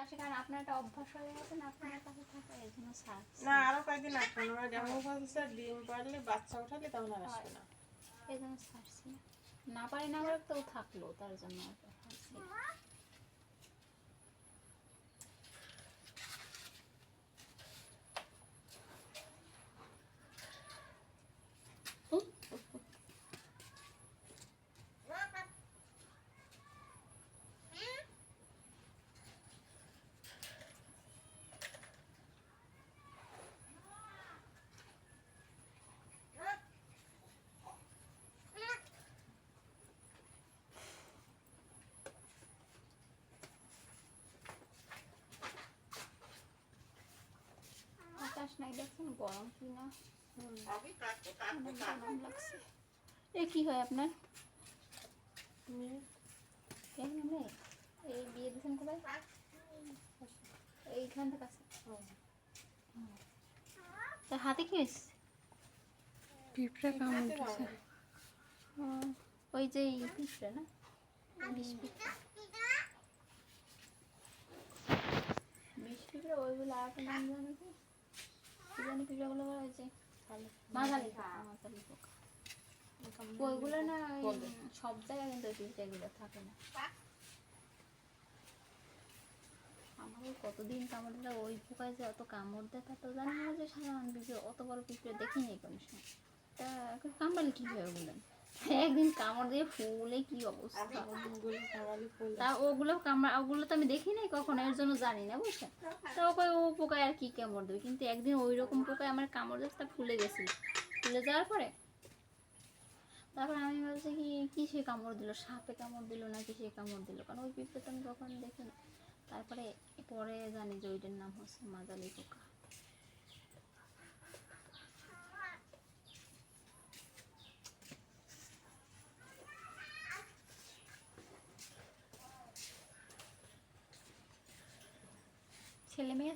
আসে, কারণ আপনার একটা অভ্যাস হয়ে গেছে না আপনার কাছে থাকা, এই জন্য স্যার না আরো কয়েকদিন আসবে না, যেমন বলছে ডিম পারলে বাচ্চা উঠালে তখন আর আসবে না। এই জন্য ছাড়ছি না পারি না করে তো থাকলো, তার জন্য আকাশ নাই দেখছেন গরম কি না, অনেক গরম লাগছে। এ কি হয় আপনার? কেন নেই? এই বিয়ে দিয়েছেন কোথায়? এইখান থেকে আছে। তার হাতে কি হয়েছে? পিঁপড়া কামড়েছে। ওই যে পিঁপড়া না, বিষ পিঁপড়া, বিষ পিঁপড়া ওইগুলো আর একটা নাম জানো কি? কি জানি পিঁপড়াগুলো বলা হয়েছে মাঝালি পোকা। ওইগুলো না সব জায়গায় কিন্তু ওই পিঁপড়াগুলো থাকে না। আমাকে কতদিন কামড় দিলে ওই পোকায় যে অত কামড় দেয় তা তো জানি না, যে সাধারণ পিঁপড়ে অত বড় পিঁপড়ে দেখিনি কোনো সময়। তা এখন কামড়ালে কী হবে বললেন? একদিন কামড় দিয়ে ফুলে কি অবস্থা। তা ওগুলো ওগুলো তো আমি দেখি নাই কখনো, এর জন্য জানি না বুঝছেন। তা ওকে ও পোকায় আর কি কামড় দেবে, কিন্তু একদিন ওই রকম পোকায় আমার কামড় দিয়েছে, তা ফুলে গেছিল। ফুলে যাওয়ার পরে তারপর আমি ভাবছি কি কিসে কামড় দিল, সাপে কামড় দিল না কিসে কামড় দিল, কারণ ওই পিঁপড়ে তো আমি কখনো দেখিনি। তারপরে পরে জানি যে ওইটার নাম হচ্ছে মাদালি পোকা। ছেলে মেয়ে